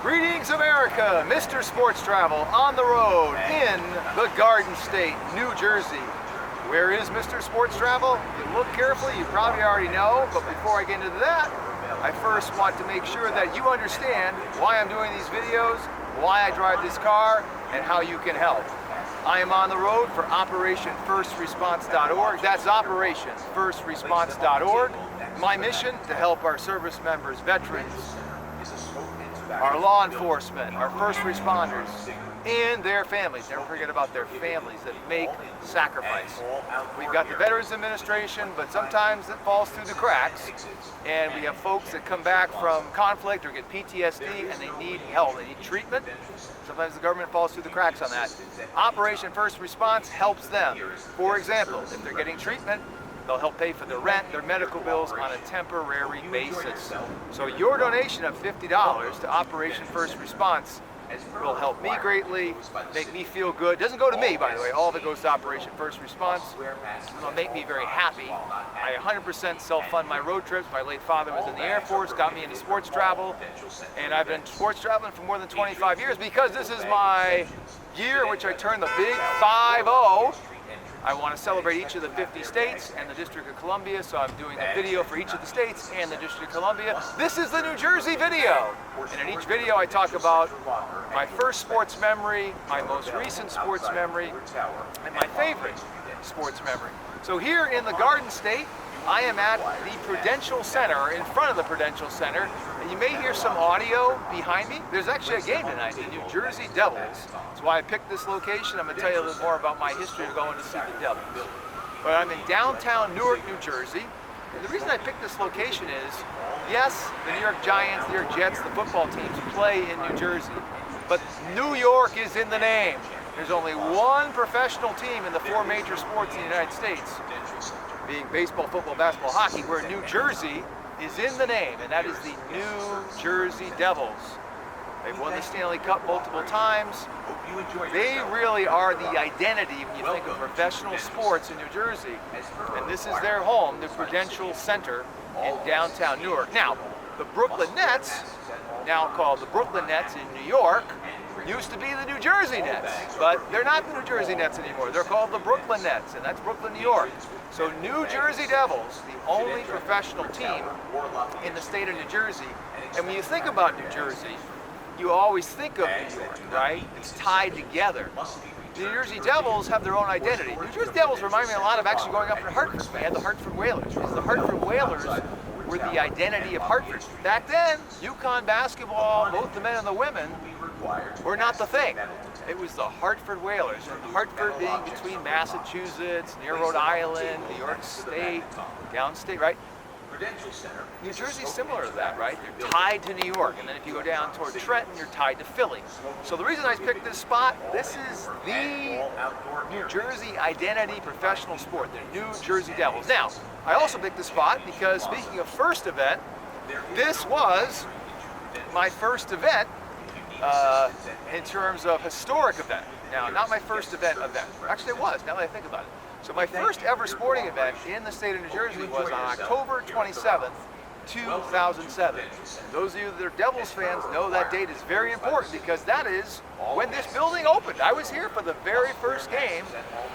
Greetings, America! Mr. Sports Travel on the road in the Garden State, New Jersey. Where is Mr. Sports Travel? If you look carefully, you probably already know, but before I get into that, I first want to make sure that you understand why I'm doing these videos, why I drive this car, and how you can help. I am on the road for OperationFirstResponse.org. That's OperationFirstResponse.org. My mission to help our service members, veterans, our law enforcement, our first responders, and their families. Never forget about their families that make sacrifice. We've got the Veterans Administration, but sometimes it falls through the cracks, and we have folks that come back from conflict or get PTSD and they need help, they need treatment. Sometimes the government falls through the cracks on that. Operation First Response helps them. For example, if they're getting treatment, they'll help pay for their rent, their medical bills on a temporary basis. So your donation of $50 to Operation First Response will help me greatly, make me feel good. It doesn't go to me, by the way. All of it goes to Operation First Response. It'll make me very happy. I 100% self-fund my road trips. My late father was in the Air Force, got me into sports travel, and I've been sports traveling for more than 25 years because this is my year in which I turned the big 5-0. I want to celebrate each of the 50 states and the District of Columbia, so I'm doing a video for each of the states and the District of Columbia. This is the New Jersey video, and in each video I talk about my first sports memory, my most recent sports memory, and my favorite sports memory. So here in the Garden State, I am at the Prudential Center, in front of the Prudential Center, and you may hear some audio behind me. There's actually a game tonight, the New Jersey Devils. That's why I picked this location. I'm going to tell you a little more about my history of going to see the Devils. But I'm in downtown Newark, New Jersey, and the reason I picked this location is, yes, the New York Giants, the New York Jets, the football teams play in New Jersey, but New York is in the name. There's only one professional team in the four major sports in the United States, being baseball, football, basketball, hockey, where New Jersey is in the name, and that is the New Jersey Devils. They've won the Stanley Cup multiple times. They really are the identity when you think of professional sports in New Jersey, and this is their home, the Prudential Center in downtown Newark. Now, the Brooklyn Nets, now called the Brooklyn Nets in New York, used to be the New Jersey Nets, but they're not the New Jersey Nets anymore. They're called the Brooklyn Nets, and that's Brooklyn, New York. So New Jersey Devils, the only professional team in the state of New Jersey. And when you think about New Jersey, you always think of New York, right? It's tied together. The New Jersey Devils have their own identity. New Jersey Devils remind me a lot of actually going up to Hartford. We had the Hartford Whalers, because the Hartford Whalers were the identity of Hartford. Back then, UConn basketball, both the men and the women, were not the thing. It was the Hartford Whalers, and Hartford being between Massachusetts, near Rhode Island, New York State, downstate, right? New Jersey's similar to that, right? You're tied to New York, and then if you go down toward Trenton, you're tied to Philly. So the reason I picked this spot, this is the New Jersey identity professional sport, the New Jersey Devils. Now, I also picked this spot because, speaking of first event, this was my first event in terms of historic event. Now, not my first event. Actually, it was, now that I think about it. So my first ever sporting event in the state of New Jersey was on October 27th, 2007. Those of you that are Devils fans know that date is very important because that is when this building opened. I was here for the very first game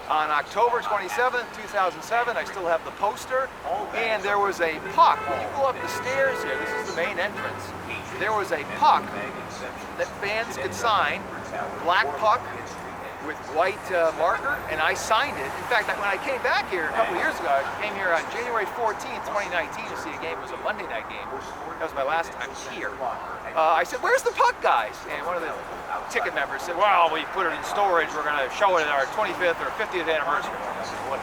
on October 27th, 2007. I still have the poster, and there was a puck. When you go up the stairs here, this is the main entrance, there was a puck that fans could sign, black puck with white marker, and I signed it. In fact, when I came back here a couple years ago, I came here on January 14th, 2019 to see a game. It was a Monday night game. That was my last time here. I said, "Where's the puck, guys?" And one of the ticket members said, "Well, we put it in storage. We're going to show it at our 25th or 50th anniversary." Well,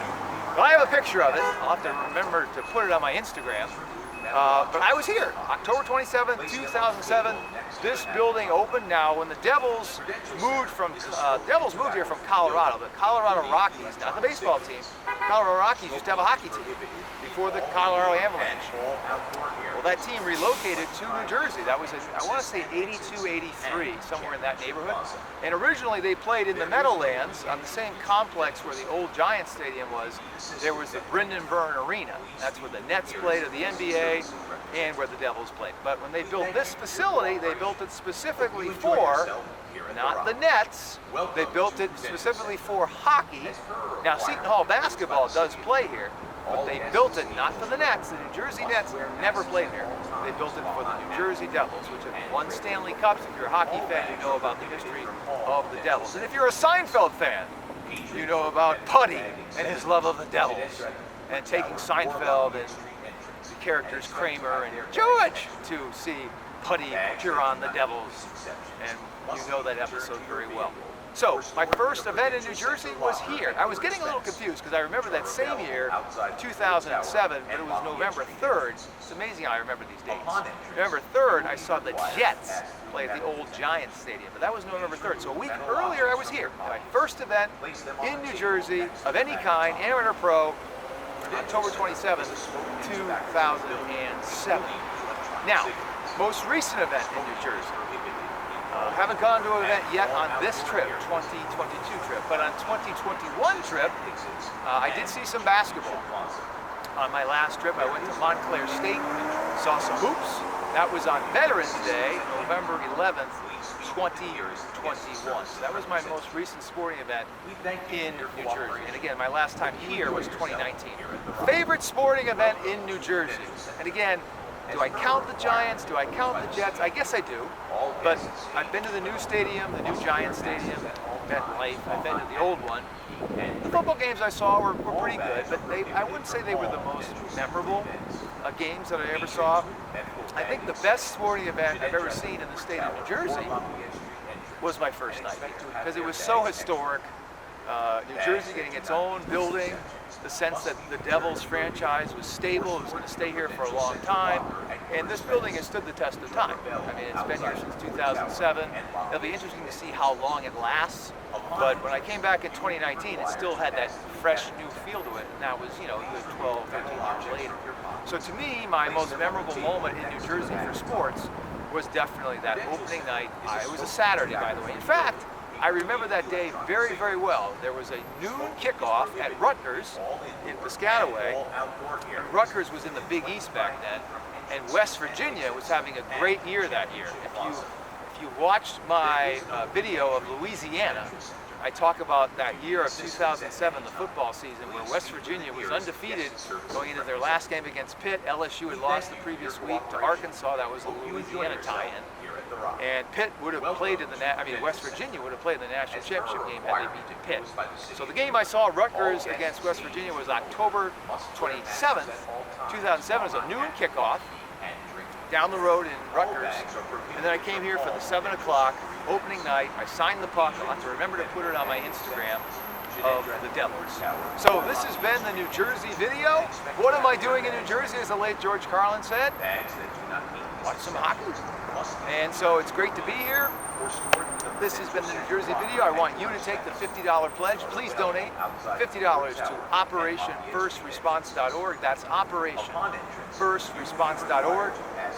I have a picture of it. I'll have to remember to put it on my Instagram. But I was here, October 27th, 2007. This building opened. Now, when the Devils moved here from Colorado, the Colorado Rockies, not the baseball team, Colorado Rockies used to have a hockey team before the Colorado Avalanche. Well, that team relocated to New Jersey. That was, I want to say 82, 83, somewhere in that neighborhood. And originally they played in the Meadowlands on the same complex where the old Giants Stadium was. There was the Brendan Byrne Arena. That's where the Nets played of the NBA. and where the Devils played. But when they built this facility, they built it specifically for, not the Nets, they built it specifically for hockey. Now Seton Hall basketball does play here, but they built it not for the Nets. The New Jersey Nets never played here. They built it for the New Jersey Devils, which have won Stanley Cups. If you're a hockey fan, you know about the history of the Devils. And if you're a Seinfeld fan, you know about Putty and his love of the Devils, and taking Seinfeld and the characters Kramer and George to see Putty cheer on the Devils. And you know that episode very well. So, my first event in New Jersey was here. I was getting a little confused because I remember that same year, 2007, but it was November 3rd. It's amazing how I remember these dates. November 3rd, I saw the Jets play at the old Giants Stadium, but that was November 3rd. So a week earlier, I was here. My first event in New Jersey of any kind, amateur pro, October 27th, 2007. Now, most recent event in New Jersey. Haven't gone to an event yet on this trip, 2022 trip, but on 2021 trip, I did see some basketball. On my last trip, I went to Montclair State, saw some hoops. That was on Veterans Day, November 11th, 2021. So that was my most recent sporting event in New Jersey. And again, my last time here was 2019. Favorite sporting event in New Jersey? And again, do I count the Giants? Do I count the Jets? I guess I do. But I've been to the new stadium, the new Giants Stadium, MetLife. I've been to the old one. The football games I saw were pretty good, but I wouldn't say they were the most memorable games that I ever saw. I think the best sporting event I've ever seen in the state of New Jersey was my first night here, because it was so historic. New Jersey getting its own building, the sense that the Devils franchise was stable, it was going to stay here for a long time, and this building has stood the test of time. I mean, it's been here since 2007. It'll be interesting to see how long it lasts, but when I came back in 2019, it still had that fresh new feel to it, and that was, you know, a good 12, 13 years later. So to me, my most memorable moment in New Jersey for sports was definitely that opening night. It was a Saturday, by the way. In fact, I remember that day very, very well. There was a noon kickoff at Rutgers in Piscataway. And Rutgers was in the Big East back then, and West Virginia was having a great year that year. If you watched my video of Louisiana, I talk about that year of 2007, the football season, where West Virginia was undefeated going into their last game against Pitt. LSU had lost the previous week to Arkansas. That was the Louisiana tie-in. And Pitt would have played in West Virginia would have played in the national championship game had they beaten Pitt. So the game I saw, Rutgers against West Virginia, was October 27th, 2007. It was a noon kickoff down the road in Rutgers. And then I came here for the 7 o'clock opening night. I signed the puck. I'll have to remember to put it on my Instagram of the Devils. So this has been the New Jersey video. What am I doing in New Jersey, as the late George Carlin said? Watch some hockey. And so it's great to be here. This has been the New Jersey video. I want you to take the $50 pledge. Please donate $50 to OperationFirstResponse.org. That's OperationFirstResponse.org.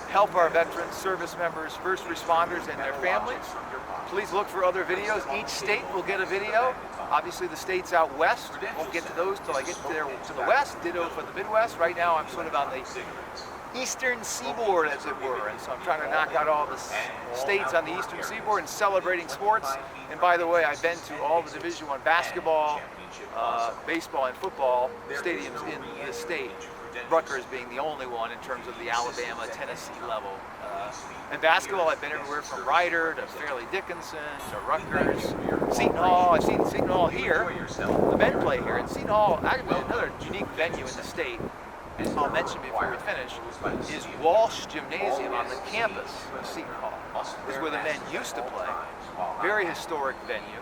Help our veterans, service members, first responders, and their families. Please look for other videos. Each state will get a video. Obviously, the states out west won't get to those till I get to the west. Ditto for the Midwest. Right now, I'm sort of on the eastern seaboard, as it were, and so I'm trying to knock out all the states on the eastern seaboard and celebrating sports. And by the way, I've been to all the Division I basketball, baseball, and football stadiums in the state, Rutgers being the only one in terms of the Alabama, Tennessee level. And basketball, I've been everywhere from Ryder to Fairleigh Dickinson to Rutgers, Seton Hall. I've seen Seton Hall here. The men play here, and Seton Hall, actually another unique venue in the state, I'll mention before we finish, is Walsh Gymnasium on the campus of Seton Hall. This is where the men used to play. Very historic venue.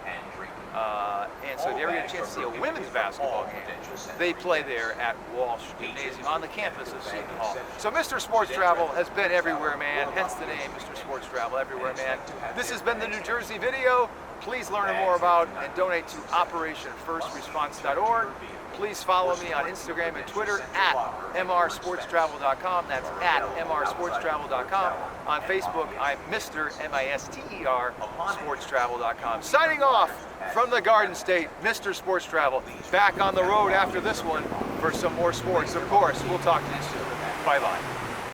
And so if you ever get a chance to see a women's basketball game, they play there at Walsh Gymnasium on the campus of Seton Hall. So Mr. Sports Travel has been everywhere, man. Hence the name, Mr. Sports Travel, everywhere, man. This has been the New Jersey video. Please learn more about and donate to OperationFirstResponse.org. Please follow me on Instagram and Twitter at mrsportstravel.com. That's at mrsportstravel.com. On Facebook, I'm Mr. M-I-S-T-E-R sportstravel.com. Signing off from the Garden State, Mr. Sports Travel. Back on the road after this one for some more sports. Of course, we'll talk to you soon. Bye-bye.